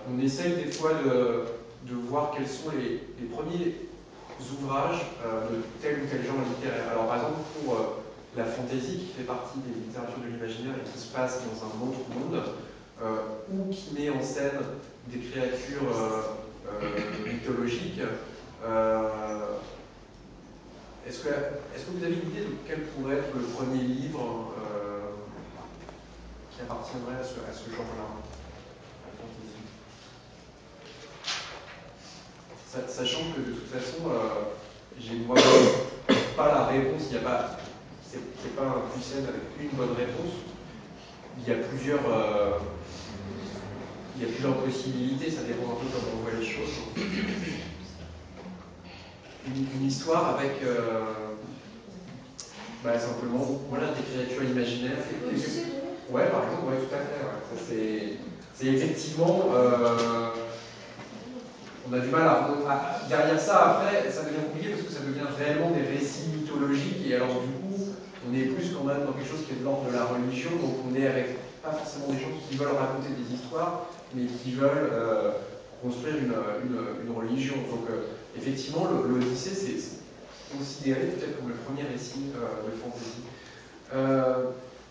On essaye des fois de voir quels sont les premiers ouvrages de tel ou tel genre littéraire. Alors par exemple pour la fantaisie qui fait partie des littératures de l'imaginaire et qui se passe dans un autre monde, ou qui met en scène des créatures mythologiques, est-ce que vous avez une idée de quel pourrait être le premier livre qui appartiendrait à ce genre-là, la fantaisie? Sachant que de toute façon, j'ai moi pas la réponse, il n'y a pas, c'est pas un puzzle avec une bonne réponse. Il y a plusieurs possibilités, ça dépend un peu comment on voit les choses. Une histoire avec simplement voilà, des créatures imaginaires. Ouais, par exemple, ouais, tout à fait. Ouais. C'est effectivement. On a du mal derrière ça, après, ça devient compliqué parce que ça devient réellement des récits mythologiques. Et alors, du coup, on est plus quand même dans quelque chose qui est de l'ordre de la religion. Donc, on est avec pas forcément des gens qui veulent raconter des histoires, mais qui veulent construire une religion. Donc, effectivement, l'Odyssée, c'est considéré peut-être comme le premier récit de fantasy.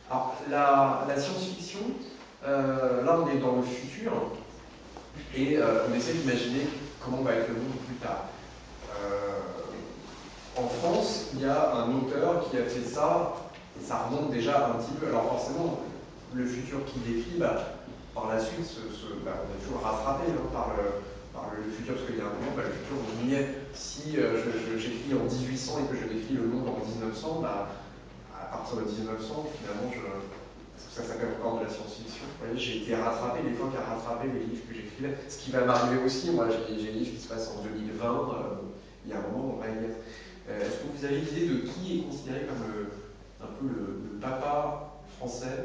Alors, la science-fiction, là, on est dans le futur. Et on essaie d'imaginer comment va être le monde plus tard. En France, il y a un auteur qui a fait ça, et ça remonte déjà un petit peu. Alors forcément, le futur qu'il décrit, par la suite, on est toujours rattrapé par le futur, parce qu'il y a un moment, le futur, on y est. Si j'écris en 1800 et que je décris le monde en 1900, à partir de 1900, finalement, ça s'appelle encore de la science-fiction. J'ai été rattrapé, l'époque a rattrapé les livres que j'écrivais. Ce qui va m'arriver aussi, moi j'ai des livres qui se passent en 2020, il y a un moment, on va y être. Est-ce que vous avez l'idée de qui est considéré comme un peu le papa français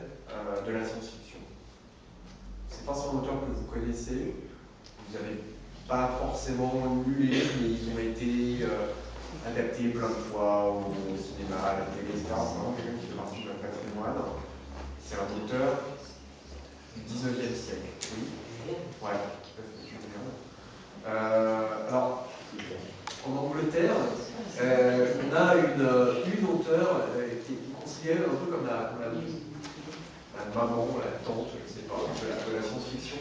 de la science-fiction? C'est pas un auteur que vous connaissez, vous n'avez pas forcément lu les livres, mais ils ont été adaptés plein de fois au cinéma, à la télé, etc. C'est vraiment quelqu'un qui fait partie de notre patrimoine. C'est un auteur du 19e siècle. Oui. Ouais, tout à fait, Julien. Alors, en Angleterre, on a une auteure qui est considérée un peu comme la maman, la tante, je ne sais pas, de la science-fiction.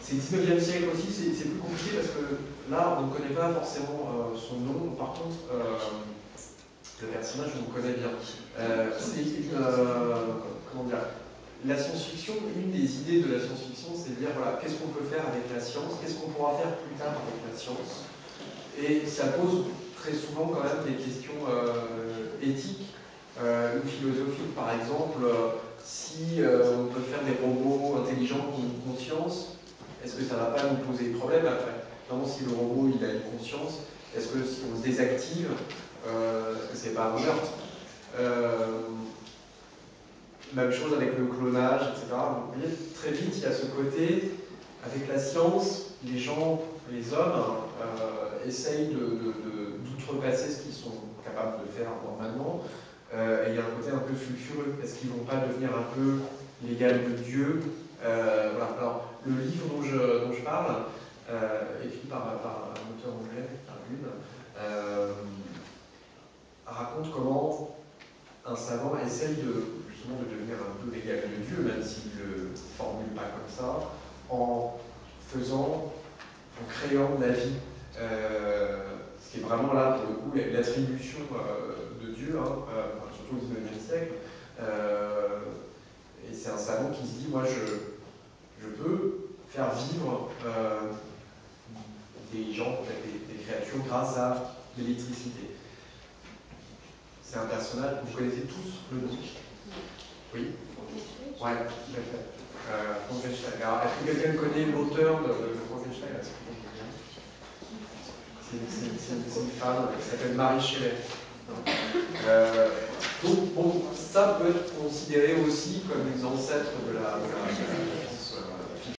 C'est le 19e siècle aussi, c'est plus compliqué parce que là, on ne connaît pas forcément son nom. Par contre, le personnage, on le connaît bien. C'est une. Comment dire? La science-fiction, une des idées de la science-fiction, c'est de dire voilà, qu'est-ce qu'on peut faire avec la science, qu'est-ce qu'on pourra faire plus tard avec la science. Et ça pose très souvent quand même des questions éthiques ou philosophiques. Par exemple, si on peut faire des robots intelligents qui ont une conscience, est-ce que ça ne va pas nous poser des problèmes après? Non, si le robot il a une conscience, est-ce que si on se désactive, est-ce que c'est pas un meurtre? Même chose avec le clonage, etc. Donc, vous voyez, très vite, il y a ce côté, avec la science, les gens, les hommes, essayent d'outrepasser ce qu'ils sont capables de faire normalement. Et il y a un côté un peu sulfureux. Est-ce qu'ils ne vont pas devenir un peu l'égal de Dieu? Voilà. Alors, le livre dont je parle, écrit par un auteur anglais, par Lune, raconte comment un savant essaye justement de devenir un peu l'égal de Dieu, même s'il ne le formule pas comme ça, en créant de la vie. Ce qui est vraiment là, pour le coup, l'attribution de Dieu, surtout au XIXe siècle. Et c'est un savant qui se dit, moi je peux faire vivre des gens, des créatures, grâce à l'électricité. C'est un personnage, vous connaissez tous le nom? Oui. Ouais, tout à fait. Frankenstein. Alors, est-ce que quelqu'un connaît l'auteur de Frankenstein? C'est une femme qui s'appelle Mary Shelley. Donc, bon, ça peut être considéré aussi comme les ancêtres de la